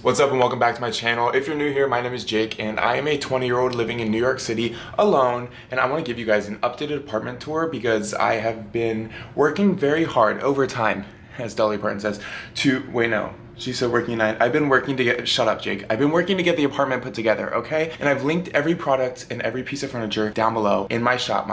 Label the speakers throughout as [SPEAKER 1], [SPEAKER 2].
[SPEAKER 1] What's up and welcome back to my channel. If you're new here, my name is Jake and I am a 20-year-old living in New York City alone, and I want to give you guys an updated apartment tour because I have been working very hard overtime, as Dolly Parton says, she said working night. I've been working to get, shut up Jake. I've been working to get the apartment put together, okay? And I've linked every product and every piece of furniture down below in my shop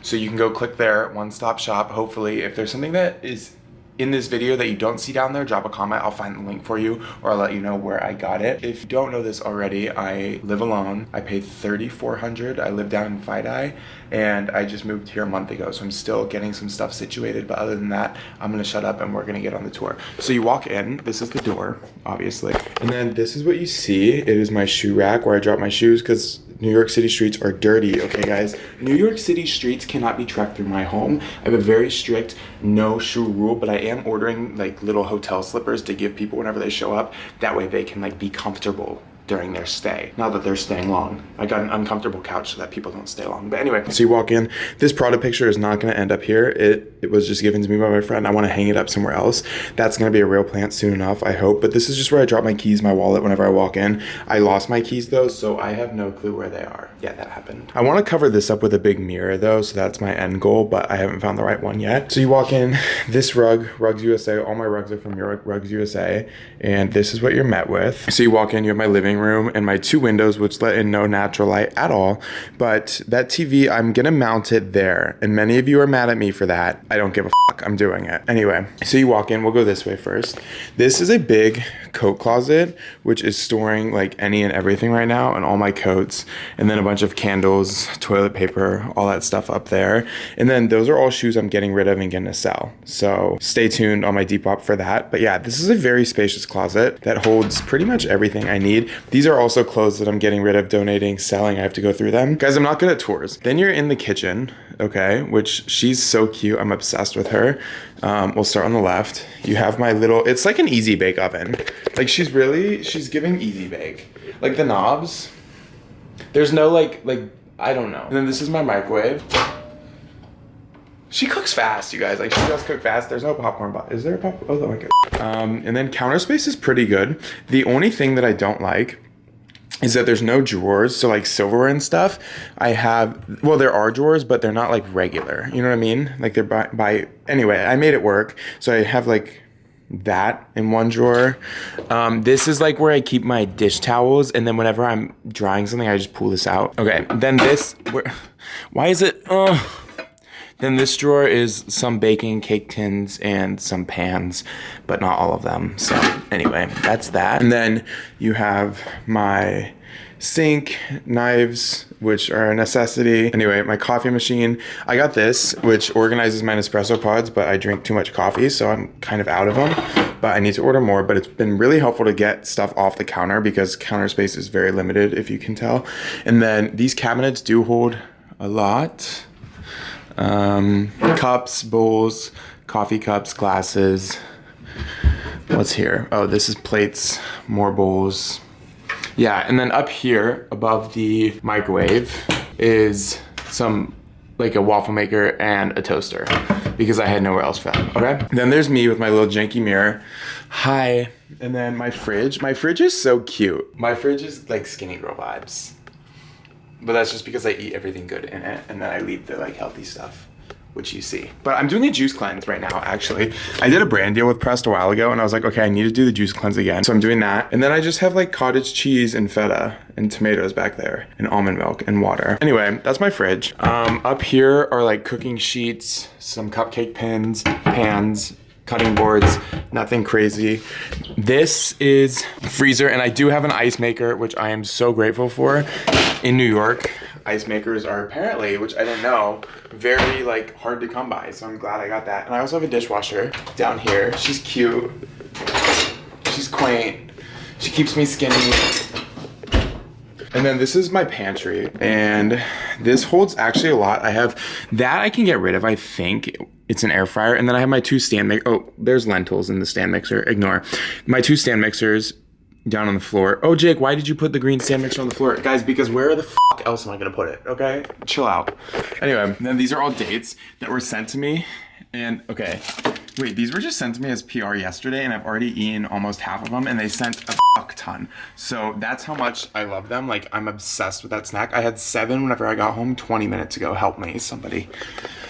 [SPEAKER 1] so you can go click there, one-stop shop. Hopefully, if there's something that is in this video that you don't see down there, drop a comment. I'll find the link for you, or I'll let you know where I got it. If you don't know this already, I live alone. I pay $3,400. I live down in Fidei, and I just moved here a month ago, so I'm still getting some stuff situated. But other than that, I'm gonna shut up and we're gonna get on the tour. So you walk in, this is the door, obviously. And then this is what you see. It is my shoe rack where I drop my shoes because New York City streets are dirty, okay guys? New York City streets cannot be trekked through my home. I have a very strict no shoe rule, but I am ordering like little hotel slippers to give people whenever they show up. That way they can like be comfortable during their stay. Not that they're staying long. I got an uncomfortable couch so that people don't stay long. But anyway, so you walk in. This product picture is not gonna end up here. It was just given to me by my friend. I wanna hang it up somewhere else. That's gonna be a real plant soon enough, I hope. But this is just where I drop my keys, my wallet whenever I walk in. I lost my keys though, so I have no clue where they are. Yeah, that happened. I wanna cover this up with a big mirror though, so that's my end goal, but I haven't found the right one yet. So you walk in, this rug, Rugs USA, all my rugs are from Rugs USA, and this is what you're met with. So you walk in, you have my living room and my two windows which let in no natural light at all, but that TV, I'm gonna mount it there, and many of you are mad at me for that. I don't give a fuck, I'm doing it. Anyway, so you walk in, we'll go this way first. This is a big coat closet which is storing like any and everything right now, and all my coats, and then a bunch of candles, toilet paper, all that stuff up there. And then those are all shoes I'm getting rid of and gonna sell, so stay tuned on my Depop for that. But yeah, this is a very spacious closet that holds pretty much everything I need. These are also clothes that I'm getting rid of, donating, selling. I have to go through them. Guys, I'm not good at tours. Then you're in the kitchen, okay, which she's so cute. I'm obsessed with her. We'll start on the left. You have my little, it's like an easy bake oven. Like she's giving easy bake. Like the knobs, there's no like, I don't know. And then this is my microwave. She cooks fast, you guys. Like she does cook fast. There's no popcorn, but is there a pop? Oh my god. And then counter space is pretty good. The only thing that I don't like is that there's no drawers. So like silverware and stuff, I have, well, there are drawers, but they're not like regular. You know what I mean? Like they're by anyway, I made it work. So I have like that in one drawer. This is like where I keep my dish towels, and then whenever I'm drying something, I just pull this out. Okay, then why is it, then this drawer is some baking cake tins and some pans, but not all of them. So anyway, that's that. And then you have my sink, knives, which are a necessity. Anyway, my coffee machine. I got this, which organizes my Nespresso pods, but I drink too much coffee, so I'm kind of out of them. But I need to order more, but it's been really helpful to get stuff off the counter because counter space is very limited, if you can tell. And then these cabinets do hold a lot. Cups, bowls, coffee cups, glasses. What's here? Oh, this is plates, more bowls. Yeah, and then up here above the microwave is some, like a waffle maker and a toaster because I had nowhere else for that, okay? Then there's me with my little janky mirror. Hi. And then my fridge. My fridge is so cute. My fridge is like skinny girl vibes. But that's just because I eat everything good in it, and then I leave the like healthy stuff, which you see. But I'm doing a juice cleanse right now, actually. I did a brand deal with Pressed a while ago, and I was like, okay, I need to do the juice cleanse again. So I'm doing that. And then I just have like cottage cheese and feta and tomatoes back there, and almond milk and water. Anyway, that's my fridge. Up here are like cooking sheets, some cupcake pans, cutting boards, nothing crazy. This is freezer, and I do have an ice maker, which I am so grateful for. In New York, ice makers are apparently, which I didn't know, very like hard to come by, so I'm glad I got that. And I also have a dishwasher down here. She's cute, she's quaint, she keeps me skinny. And then this is my pantry, and this holds actually a lot. I have that I can get rid of, I think. It's an air fryer. And then I have my two stand mixers. Oh, there's lentils in the stand mixer. Ignore. My two stand mixers down on the floor. Oh, Jake, why did you put the green stand mixer on the floor? Guys, because where the fuck else am I gonna put it, okay? Chill out. Anyway, then these are all dates that were sent to me. And, okay, wait, these were just sent to me as PR yesterday, and I've already eaten almost half of them, and they sent a fuck ton. So that's how much I love them. Like, I'm obsessed with that snack. I had 7 whenever I got home 20 minutes ago. Help me, somebody.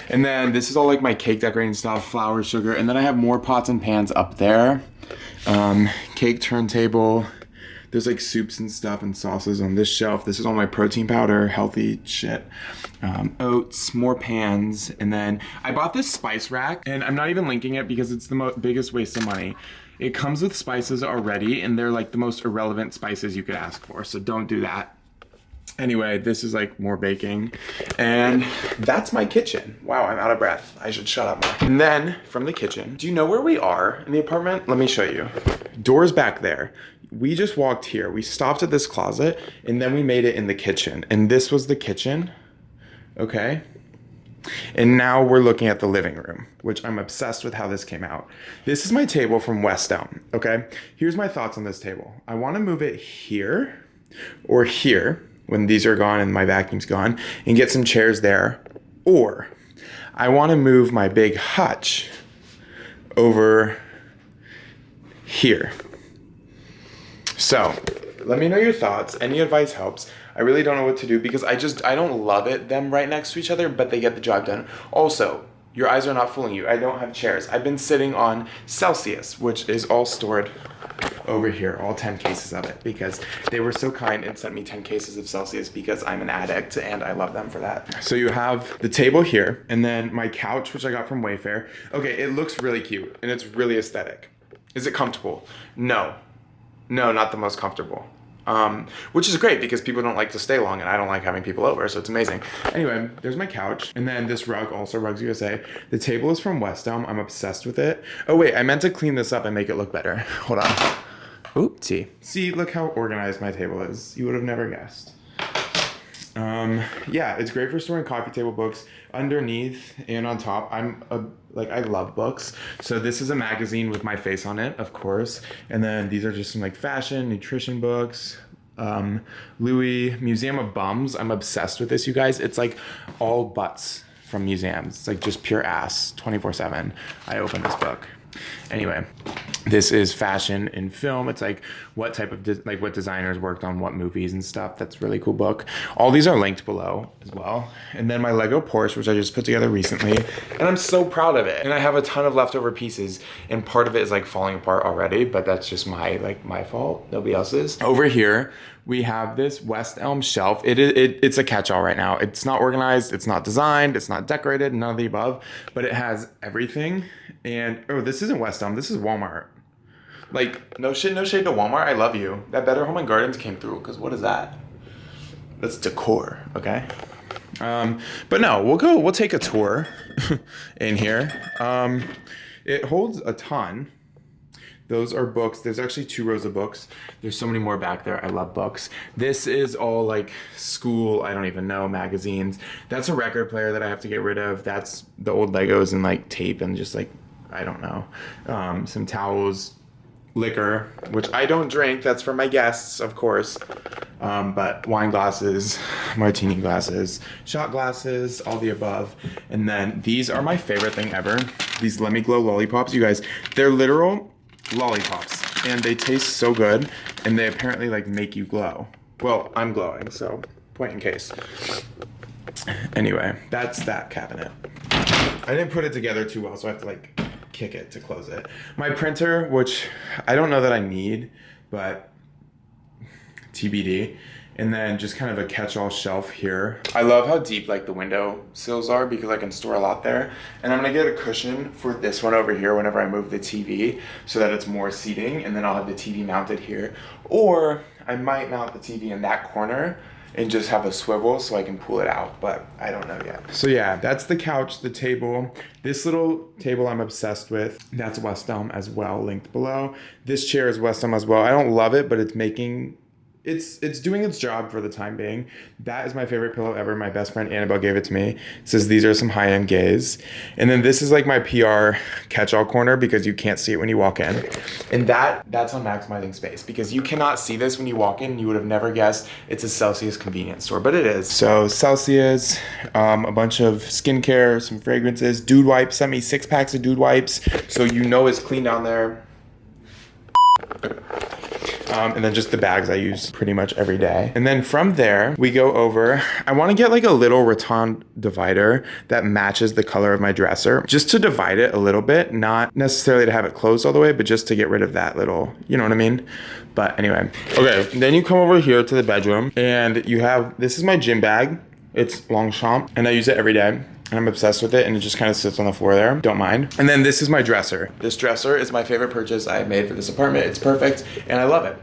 [SPEAKER 1] And then this is all like my cake decorating stuff, flour, sugar. And then I have more pots and pans up there. Cake turntable. There's like soups and stuff and sauces on this shelf. This is all my protein powder, healthy shit. Oats, more pans. And then I bought this spice rack, and I'm not even linking it because it's the biggest waste of money. It comes with spices already, and they're like the most irrelevant spices you could ask for, so don't do that. Anyway, this is like more baking, and that's my kitchen. Wow, I'm out of breath. I should shut up more. And then from the kitchen, do you know where we are in the apartment? Let me show you. Doors back there. We just walked here. We stopped at this closet, and then we made it in the kitchen, and this was the kitchen, okay? And now we're looking at the living room, which I'm obsessed with how this came out. This is my table from West Elm, okay? Here's my thoughts on this table. I wanna move it here or here when these are gone and my vacuum's gone and get some chairs there. Or I wanna move my big hutch over here. So let me know your thoughts. Any advice helps. I really don't know what to do because I don't love it, them right next to each other, but they get the job done. Also, your eyes are not fooling you. I don't have chairs. I've been sitting on Celsius, which is all stored over here, all 10 cases of it, because they were so kind and sent me 10 cases of Celsius because I'm an addict and I love them for that. So you have the table here and then my couch, which I got from Wayfair. Okay, it looks really cute and it's really aesthetic. Is it comfortable? No. No, not the most comfortable. Which is great because people don't like to stay long and I don't like having people over, so it's amazing. Anyway, there's my couch. And then this rug, also Rugs USA. The table is from West Elm. I'm obsessed with it. Oh wait, I meant to clean this up and make it look better. Hold on. Oopsie. See, look how organized my table is. You would have never guessed. Yeah, it's great for storing coffee table books. Underneath and on top, I love books. So this is a magazine with my face on it, of course. And then these are just some like fashion, nutrition books. Louis, Museum of Bums. I'm obsessed with this, you guys. It's like all butts from museums. It's like just pure ass 24/7. I open this book. Anyway, this is fashion in film. It's like what type of what designers worked on what movies and stuff. That's a really cool book. All these are linked below as well. And then my Lego Porsche, which I just put together recently, and I'm so proud of it. And I have a ton of leftover pieces, and part of it is like falling apart already, but that's just my fault. Nobody else's. Over here, we have this West Elm shelf. It's a catch-all right now. It's not organized, it's not designed, it's not decorated, none of the above, but it has everything. And oh, this isn't West Elm, this is Walmart. Like, no shade to Walmart, I love you. That Better Home and Gardens came through, because what is that? That's decor, okay? But no, we'll take a tour in here. It holds a ton. Those are books. There's actually 2 rows of books. There's so many more back there. I love books. This is all like school, I don't even know, magazines. That's a record player that I have to get rid of. That's the old Legos and like tape and just like, I don't know. Some towels, liquor, which I don't drink. That's for my guests, of course. But wine glasses, martini glasses, shot glasses, all the above. And then these are my favorite thing ever. These Let Me Glow lollipops. You guys, they're literal lollipops and they taste so good and they apparently like make you glow. Well, I'm glowing, so point in case. Anyway, that's that cabinet. I didn't put it together too well, so I have to like kick it to close it. My printer, which I don't know that I need, but TBD. And then just kind of a catch-all shelf here. I love how deep like the window sills are because I can store a lot there. And I'm gonna get a cushion for this one over here whenever I move the TV so that it's more seating, and then I'll have the TV mounted here. Or I might mount the TV in that corner and just have a swivel so I can pull it out, but I don't know yet. So yeah, that's the couch, the table. This little table I'm obsessed with. That's West Elm as well, linked below. This chair is West Elm as well. I don't love it, but it's doing its job for the time being. That is my favorite pillow ever. My best friend Annabelle gave it to me. It says these are some high-end gays. And then this is like my PR catch-all corner because you can't see it when you walk in. And that's on maximizing space because you cannot see this when you walk in. You would have never guessed it's a Celsius convenience store, but it is. So Celsius, a bunch of skincare, some fragrances, Dude Wipes, sent me 6 packs of Dude Wipes. So you know it's clean down there. And then just the bags I use pretty much every day. And then from there, we go over, I want to get like a little rattan divider that matches the color of my dresser, just to divide it a little bit, not necessarily to have it closed all the way, but just to get rid of that little, you know what I mean? But anyway, okay, then you come over here to the bedroom and you have, this is my gym bag. It's Longchamp and I use it every day. And I'm obsessed with it and it just kind of sits on the floor there. Don't mind. And then this is my dresser. This dresser is my favorite purchase I made for this apartment. It's perfect and I love it.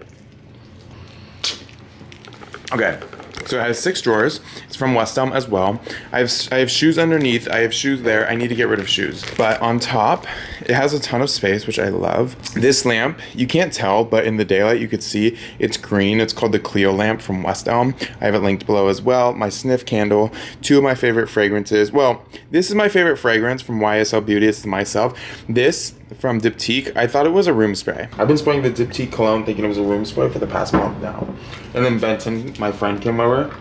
[SPEAKER 1] Okay, so it has 6 drawers. It's from West Elm as well. I have shoes underneath. I have shoes there. I need to get rid of shoes. But on top, it has a ton of space, which I love. This lamp, you can't tell, but in the daylight you could see it's green. It's called the Clio lamp from West Elm. I have it linked below as well. My sniff candle, 2 of my favorite fragrances. Well, this is my favorite fragrance from YSL Beauty. It's myself. This from Diptyque, I thought it was a room spray. I've been spraying the Diptyque cologne thinking it was a room spray for the past month now. And then Benton, my friend, came over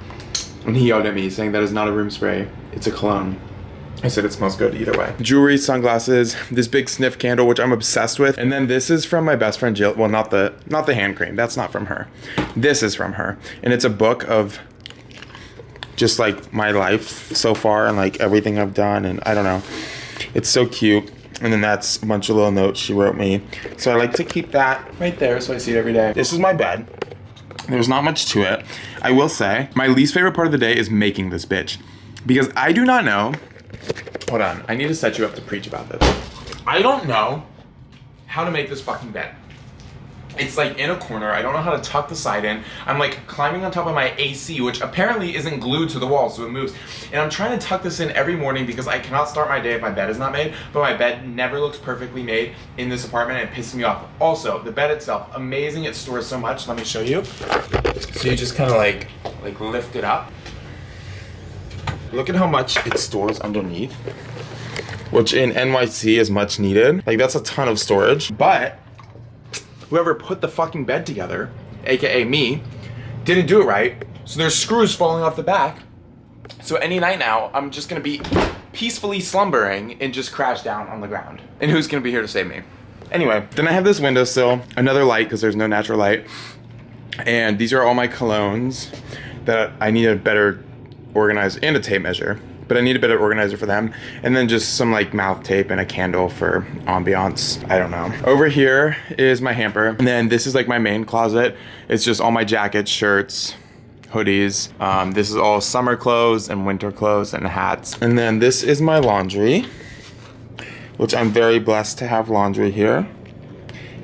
[SPEAKER 1] and he yelled at me saying that is not a room spray, it's a cologne. I said it smells good either way. Jewelry, sunglasses, this big sniff candle, which I'm obsessed with. And then this is from my best friend Jill. Well, not the hand cream, that's not from her. This is from her. And it's a book of just like my life so far and like everything I've done, and I don't know. It's so cute. And then that's a bunch of little notes she wrote me. So I like to keep that right there so I see it every day. This is my bed. There's not much to it. I will say, my least favorite part of the day is making this bitch. Because I do not know, hold on, I need to set you up to preach about this. I don't know how to make this fucking bed. It's like in a corner. I don't know how to tuck the side in. I'm like climbing on top of my AC, which apparently isn't glued to the wall, so it moves. And I'm trying to tuck this in every morning because I cannot start my day if my bed is not made, but my bed never looks perfectly made in this apartment and it pisses me off. Also, the bed itself, amazing. It stores so much. Let me show you. So you just kind of like lift it up. Look at how much it stores underneath, which in NYC is much needed. Like that's a ton of storage, but whoever put the fucking bed together, AKA me, didn't do it right. So there's screws falling off the back. So any night now, I'm just gonna be peacefully slumbering and just crash down on the ground. And who's gonna be here to save me? Anyway, then I have this windowsill, another light because there's no natural light. And these are all my colognes that I need a better organize, and a tape measure. But I need a better organizer for them. And then just some like mouth tape and a candle for ambiance. I don't know. Over here is my hamper. And then this is like my main closet. It's just all my jackets, shirts, hoodies. This is all summer clothes and winter clothes and hats. And then this is my laundry, which I'm very blessed to have laundry here.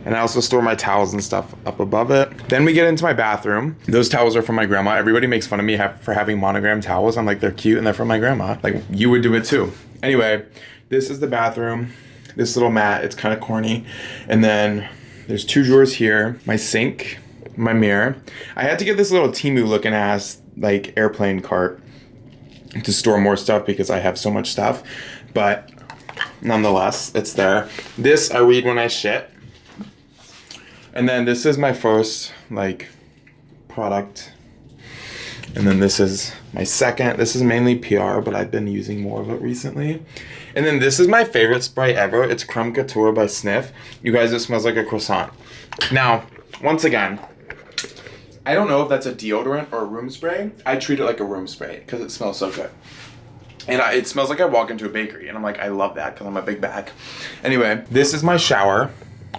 [SPEAKER 1] And I also store my towels and stuff up above it. Then we get into my bathroom. Those towels are from my grandma. Everybody makes fun of me for having monogram towels. I'm like, they're cute and they're from my grandma. Like, you would do it too. Anyway, this is the bathroom. This little mat, it's kind of corny. And then there's 2 drawers here. My sink, my mirror. I had to get this little Temu looking ass, like, airplane cart to store more stuff because I have so much stuff. But nonetheless, it's there. This I read when I shit. And then this is my first, like, product. And then this is my second. This is mainly PR, but I've been using more of it recently. And then this is my favorite spray ever. It's Creme Couture by Sniff. You guys, it smells like a croissant. Now, once again, I don't know if that's a deodorant or a room spray. I treat it like a room spray because it smells so good. And it smells like I walk into a bakery. And I'm like, I love that because I'm a big bag. Anyway, this is my shower,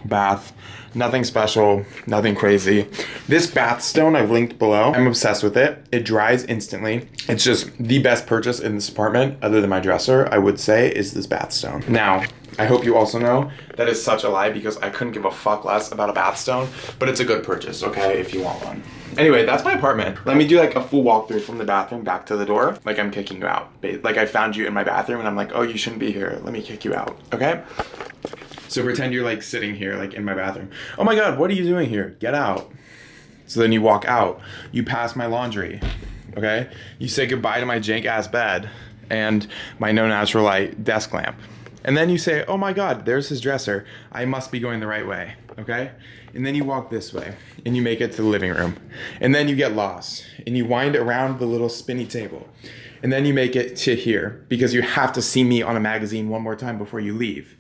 [SPEAKER 1] bath. Nothing special, nothing crazy. This bath stone I've linked below. I'm obsessed with it. It dries instantly. It's just the best purchase in this apartment, other than my dresser, I would say, is this bath stone. Now, I hope you also know that is such a lie because I couldn't give a fuck less about a bath stone, but it's a good purchase, okay, if you want one. Anyway, that's my apartment. Let me do like a full walkthrough from the bathroom back to the door, like I'm kicking you out. Like I found you in my bathroom and I'm like, oh, you shouldn't be here. Let me kick you out, okay? So pretend you're like sitting here like in my bathroom. Oh my God, what are you doing here? Get out. So then you walk out. You pass my laundry, okay? You say goodbye to my jank ass bed and my no natural light desk lamp. And then you say, oh my God, there's his dresser. I must be going the right way, okay? And then you walk this way and you make it to the living room. And then you get lost and you wind around the little spinny table. And then you make it to here because you have to see me on a magazine one more time before you leave.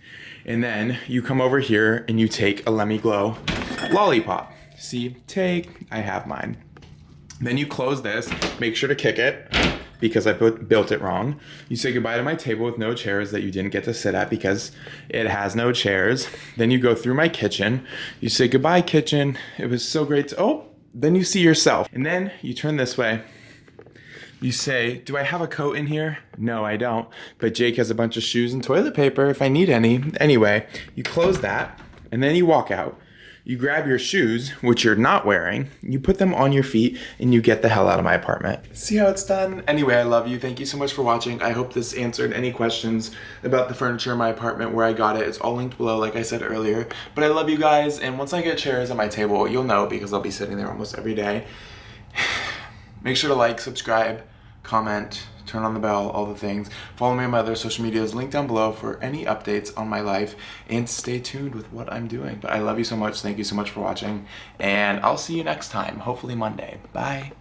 [SPEAKER 1] And then you come over here and you take a Let Me Glow lollipop. See, take, I have mine. Then you close this, make sure to kick it because I built it wrong. You say goodbye to my table with no chairs that you didn't get to sit at because it has no chairs. Then you go through my kitchen. You say goodbye, kitchen. It was so great to, oh, then you see yourself. And then you turn this way. You say, do I have a coat in here? No, I don't. But Jake has a bunch of shoes and toilet paper if I need any. Anyway, you close that and then you walk out. You grab your shoes, which you're not wearing, you put them on your feet, and you get the hell out of my apartment. See how it's done? Anyway, I love you. Thank you so much for watching. I hope this answered any questions about the furniture in my apartment, where I got it. It's all linked below, like I said earlier. But I love you guys, and once I get chairs on my table, you'll know because I'll be sitting there almost every day. Make sure to like, subscribe, comment, turn on the bell, all the things. Follow me on my other social medias, linked down below for any updates on my life, and stay tuned with what I'm doing. But I love you so much. Thank you so much for watching, and I'll see you next time, hopefully Monday. Bye.